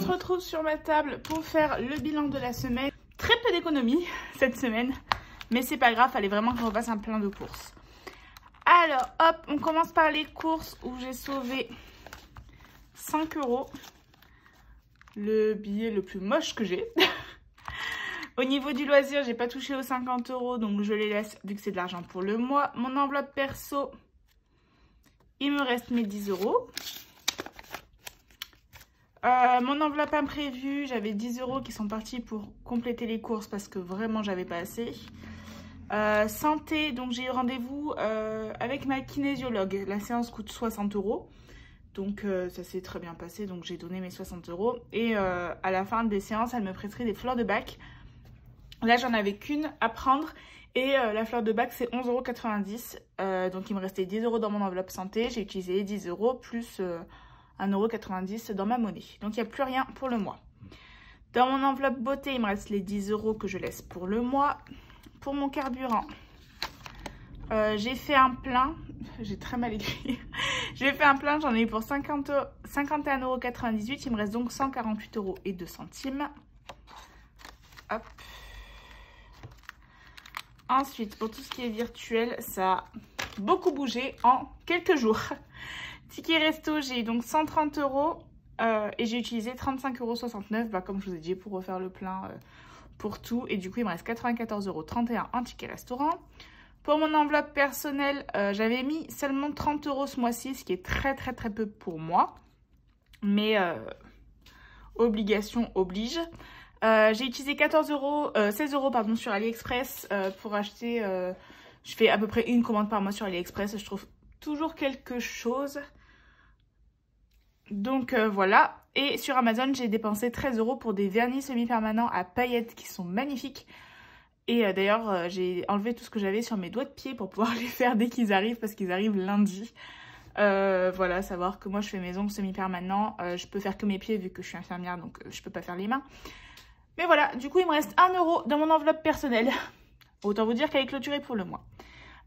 se retrouve sur ma table pour faire le bilan de la semaine. Très peu d'économies cette semaine, mais c'est pas grave, fallait vraiment que je refasse un plein de courses. Alors hop, on commence par les courses où j'ai sauvé 5 €. Le billet le plus moche que j'ai. Au niveau du loisir, j'ai pas touché aux 50 €, donc je les laisse vu que c'est de l'argent pour le mois. Mon enveloppe perso, il me reste mes 10 €. Mon enveloppe imprévue, j'avais 10 € qui sont partis pour compléter les courses parce que vraiment j'avais pas assez. Santé, donc j'ai eu rendez-vous avec ma kinésiologue. La séance coûte 60 €. Donc ça s'est très bien passé, donc j'ai donné mes 60 €. Et à la fin des séances, elle me prescrit des fleurs de bac. Là, j'en avais qu'une à prendre. Et la fleur de bac, c'est 11,90 €. Donc il me restait 10 € dans mon enveloppe santé. J'ai utilisé les 10 € plus 1,90 € dans ma monnaie. Donc il n'y a plus rien pour le mois. Dans mon enveloppe beauté, il me reste les 10 € que je laisse pour le mois. Pour mon carburant, j'ai fait un plein. J'ai très mal écrit. J'ai fait un plein, j'en ai eu pour 51,98 €. Il me reste donc 148,02 €. Hop. Ensuite, pour tout ce qui est virtuel, ça a beaucoup bougé en quelques jours. Ticket resto, j'ai eu donc 130 € et j'ai utilisé 35,69 €, comme je vous ai dit, pour refaire le plein pour tout. Et du coup, il me reste 94,31 € en ticket restaurant. Pour mon enveloppe personnelle, j'avais mis seulement 30 € ce mois-ci, ce qui est très peu pour moi. Mais obligation oblige. J'ai utilisé 16 € pardon, sur AliExpress pour acheter. Je fais à peu près une commande par mois sur AliExpress. Je trouve toujours quelque chose. Donc voilà. Et sur Amazon, j'ai dépensé 13 € pour des vernis semi-permanents à paillettes qui sont magnifiques. Et d'ailleurs, j'ai enlevé tout ce que j'avais sur mes doigts de pied pour pouvoir les faire dès qu'ils arrivent parce qu'ils arrivent lundi. Voilà, savoir que moi je fais mes ongles semi-permanents. Je peux faire que mes pieds vu que je suis infirmière, donc je peux pas faire les mains. Mais voilà, du coup il me reste 1 € dans mon enveloppe personnelle. Autant vous dire qu'elle est clôturée pour le mois.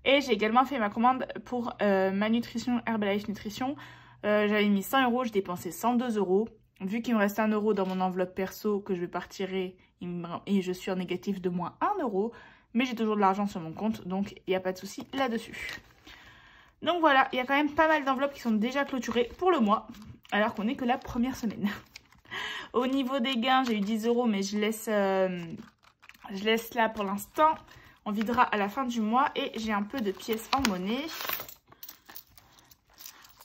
Et j'ai également fait ma commande pour ma nutrition Herbalife Nutrition. J'avais mis 100 €, je dépensais 102 €. Vu qu'il me reste 1 € dans mon enveloppe perso que je vais pas retirer et je suis en négatif de moins 1 €. Mais j'ai toujours de l'argent sur mon compte, donc il n'y a pas de souci là-dessus. Donc voilà, il y a quand même pas mal d'enveloppes qui sont déjà clôturées pour le mois, alors qu'on n'est que la première semaine. Au niveau des gains, j'ai eu 10 €, mais je laisse là pour l'instant. On videra à la fin du mois et j'ai un peu de pièces en monnaie.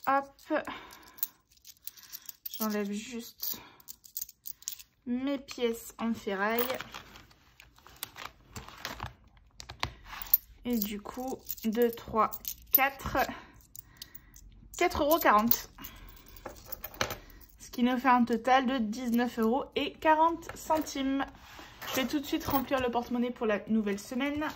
Hop. J'enlève juste mes pièces en ferraille. Et du coup, 2, 3, 4. 4,40 €. Ce qui nous fait un total de 19,40 €. Je vais tout de suite remplir le porte-monnaie pour la nouvelle semaine.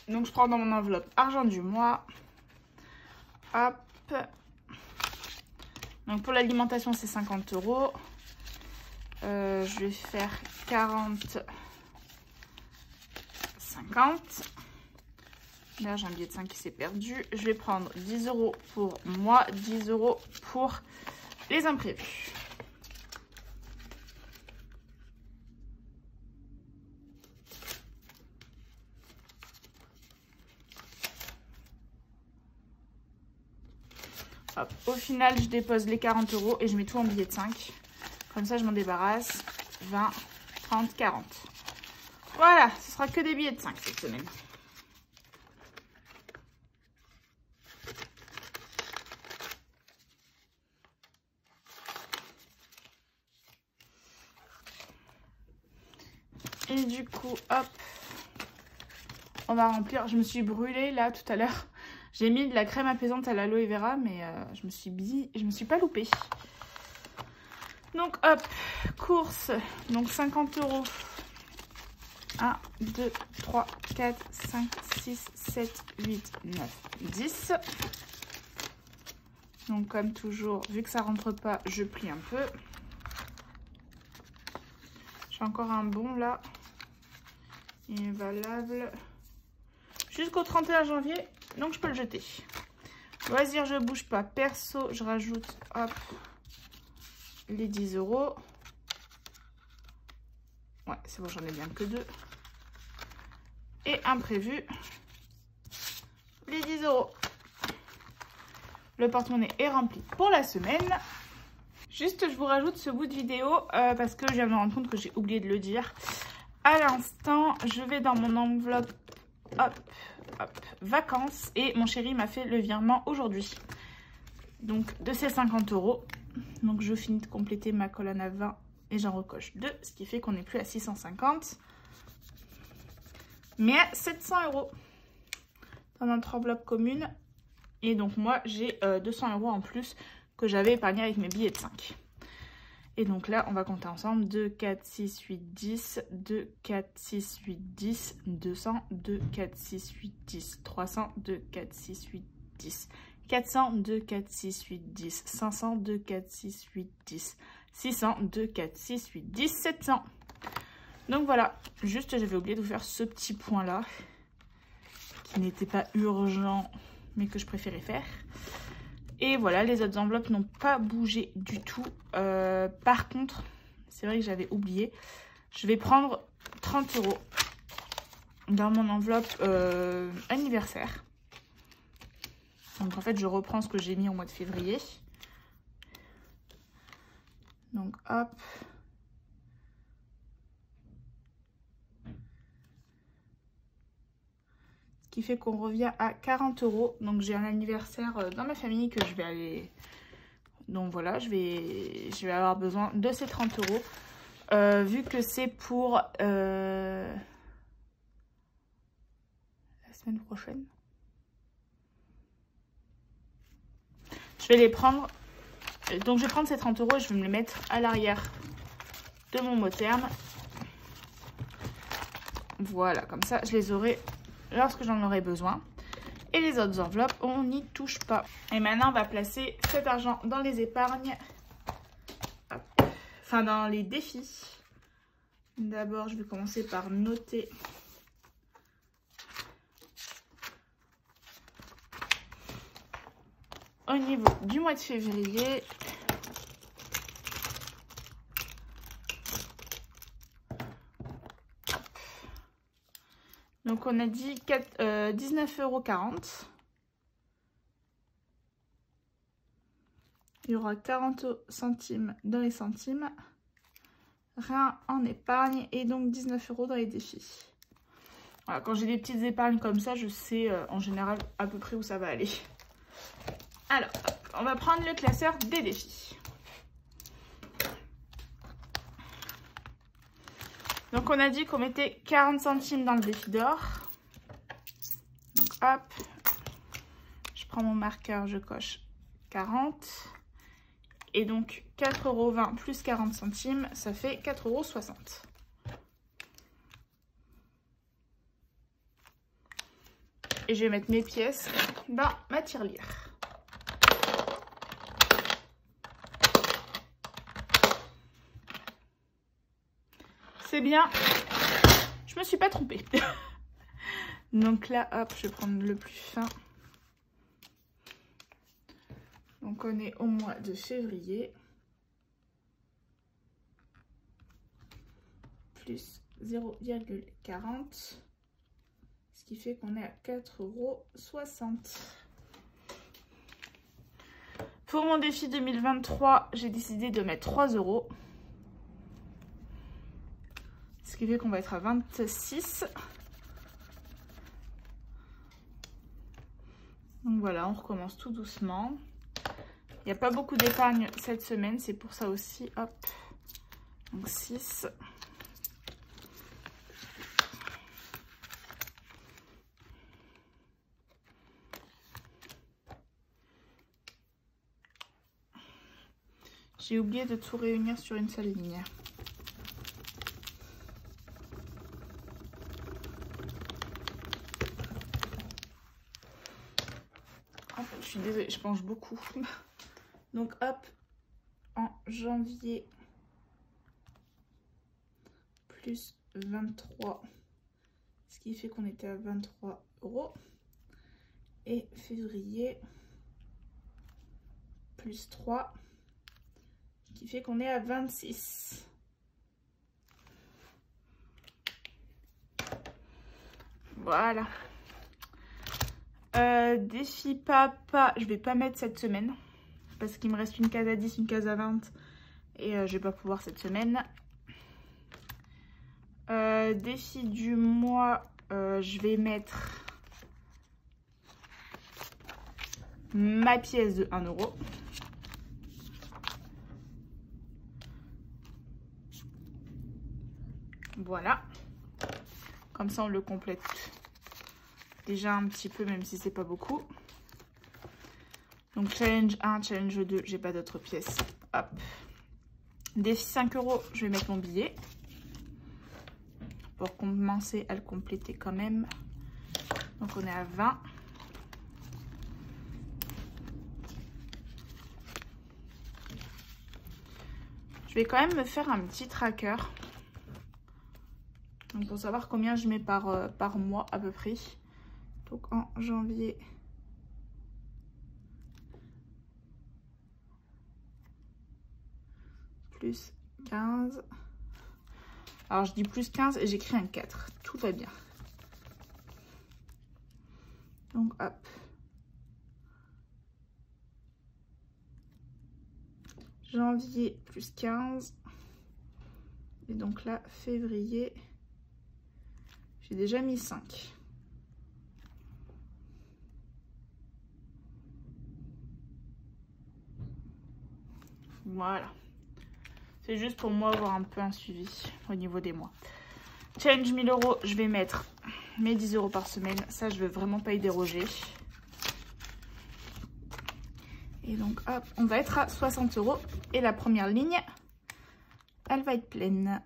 Donc je prends dans mon enveloppe argent du mois. Hop. Donc pour l'alimentation c'est 50 €. Je vais faire 40, 50. Là j'ai un billet de 5 qui s'est perdu. Je vais prendre 10 € pour moi, 10 € pour les imprévus. Hop. Au final, je dépose les 40 € et je mets tout en billet de 5. Comme ça, je m'en débarrasse. 20, 30, 40. Voilà, ce sera que des billets de 5 cette semaine. Et du coup, hop, on va remplir. Je me suis brûlée là tout à l'heure. J'ai mis de la crème apaisante à l'aloe vera, mais je me suis pas loupée. Donc hop, course, donc 50 €. 1, 2, 3, 4, 5, 6, 7, 8, 9, 10. Donc comme toujours, vu que ça rentre pas, je plie un peu. J'ai encore un bon là. Il est valable jusqu'au 31 janvier. Donc je peux le jeter. Loisir, je bouge pas. Perso, je rajoute hop, les 10 €. Ouais, c'est bon, j'en ai bien que 2. Et imprévu, les 10 €. Le porte-monnaie est rempli pour la semaine. Juste, je vous rajoute ce bout de vidéo parce que je viens de me rendre compte que j'ai oublié de le dire. À l'instant, je vais dans mon enveloppe, hop, hop, vacances. Et mon chéri m'a fait le virement aujourd'hui. Donc, de ces 50 €. Donc, je finis de compléter ma colonne à 20 et j'en recoche 2. Ce qui fait qu'on n'est plus à 650. Mais à 700 € dans notre enveloppe commune. Et donc, moi, j'ai 200 € en plus que j'avais épargné avec mes billets de 5. Et donc là, on va compter ensemble. 2, 4, 6, 8, 10. 2, 4, 6, 8, 10. 200. 2, 4, 6, 8, 10. 300. 2, 4, 6, 8, 10. 400. 2, 4, 6, 8, 10. 500. 2, 4, 6, 8, 10. 600. 2, 4, 6, 8, 10. 700. Donc voilà. Juste, j'avais oublié de vous faire ce petit point-là. Qui n'était pas urgent, mais que je préférais faire. Et voilà, les autres enveloppes n'ont pas bougé du tout. Par contre, c'est vrai que j'avais oublié. Je vais prendre 30 € dans mon enveloppe anniversaire. Donc en fait, je reprends ce que j'ai mis au mois de février. Donc hop. Ce qui fait qu'on revient à 40 €. Donc j'ai un anniversaire dans ma famille que je vais aller... Donc voilà, je vais avoir besoin de ces 30 €. Vu que c'est pour la semaine prochaine. Je vais les prendre. Donc je vais prendre ces 30 € et je vais me les mettre à l'arrière de mon mot terme. Voilà, comme ça je les aurai lorsque j'en aurai besoin. Et les autres enveloppes, on n'y touche pas. Et maintenant, on va placer cet argent dans les épargnes. Hop. Enfin, dans les défis. D'abord, je vais commencer par noter au niveau du mois de février. Donc, on a dit 19,40 €. Il y aura 40 centimes dans les centimes. Rien en épargne. Et donc 19 € dans les défis. Voilà, quand j'ai des petites épargnes comme ça, je sais en général à peu près où ça va aller. Alors, hop, on va prendre le classeur des défis. Donc, on a dit qu'on mettait 40 centimes dans le défi d'or. Donc, hop. Je prends mon marqueur, je coche 40. Et donc, 4,20 € plus 40 centimes, ça fait 4,60 €. Et je vais mettre mes pièces dans ma tirelire. C'est bien, je me suis pas trompée. Donc là, hop, je vais prendre le plus fin. Donc on est au mois de février. Plus 0,40. Ce qui fait qu'on est à 4,60 €. Pour mon défi 2023, j'ai décidé de mettre 3 €. Ce qui fait qu'on va être à 26. Donc voilà, on recommence tout doucement. Il n'y a pas beaucoup d'épargne cette semaine, c'est pour ça aussi. Hop. Donc 6. J'ai oublié de tout réunir sur une seule ligne. Hop, je suis désolée, je mange beaucoup. Donc hop, en janvier, plus 23, ce qui fait qu'on était à 23 €. Et février plus 3, ce qui fait qu'on est à 26. Voilà. Défi papa, je vais pas mettre cette semaine parce qu'il me reste une case à 10, une case à 20 et je vais pas pouvoir cette semaine. Défi du mois, je vais mettre ma pièce de 1 €. Voilà. Comme ça, on le complète déjà un petit peu, même si c'est pas beaucoup. Donc, challenge 1, challenge 2, j'ai pas d'autres pièces. Hop. Défi 5 €, je vais mettre mon billet. Pour commencer à le compléter quand même. Donc, on est à 20. Je vais quand même me faire un petit tracker. Donc pour savoir combien je mets par mois à peu près. Donc en janvier, plus 15. Alors je dis plus 15 et j'écris un 4. Tout va bien. Donc hop. Janvier plus 15. Et donc là, février, j'ai déjà mis 5. Voilà. C'est juste pour moi avoir un peu un suivi au niveau des mois. Challenge 1000 €, je vais mettre mes 10 € par semaine. Ça, je ne veux vraiment pas y déroger. Et donc, hop, on va être à 60 €. Et la première ligne, elle va être pleine.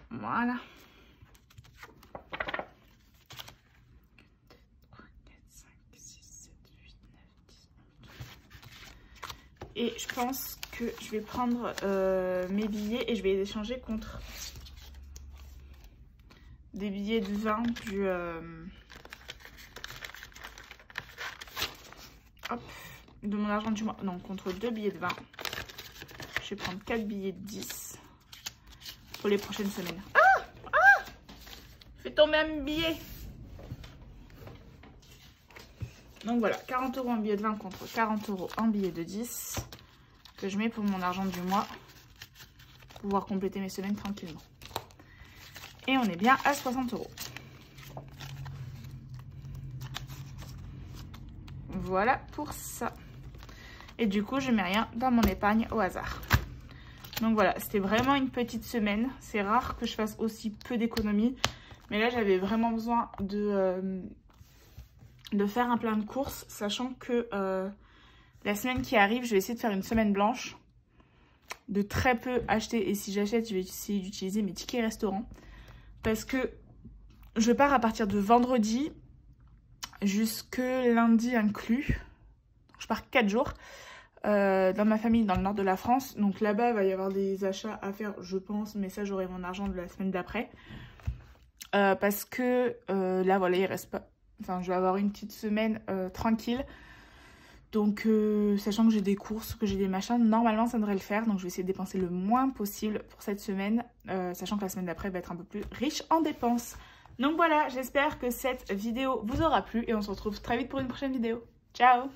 Voilà. 3, 4, 5, 6, 7, 8, 9, 10, 11. Et je pense que je vais prendre mes billets et je vais les échanger contre des billets de 20 du... hop, de mon argent du mois. Non, contre 2 billets de 20. Je vais prendre 4 billets de 10 pour les prochaines semaines. Ah, fais tomber un billet. Donc voilà, 40 € en billet de 20 contre 40 € en billet de 10 que je mets pour mon argent du mois pour pouvoir compléter mes semaines tranquillement. Et on est bien à 60 €. Voilà pour ça. Et du coup, je mets rien dans mon épargne au hasard. Donc voilà, c'était vraiment une petite semaine. C'est rare que je fasse aussi peu d'économies. Mais là, j'avais vraiment besoin de faire un plein de courses. Sachant que la semaine qui arrive, je vais essayer de faire une semaine blanche. De très peu acheter. Et si j'achète, je vais essayer d'utiliser mes tickets restaurants. Parce que je pars à partir de vendredi jusque lundi inclus. Je pars 4 jours dans ma famille dans le nord de la France. Donc là-bas, il va y avoir des achats à faire, je pense. Mais ça, j'aurai mon argent de la semaine d'après. Parce que là, voilà, il reste pas... Enfin, je vais avoir une petite semaine tranquille. Donc, sachant que j'ai des courses, que j'ai des machins, normalement, ça devrait le faire. Donc, je vais essayer de dépenser le moins possible pour cette semaine. Sachant que la semaine d'après va être un peu plus riche en dépenses. Donc voilà, j'espère que cette vidéo vous aura plu. Et on se retrouve très vite pour une prochaine vidéo. Ciao!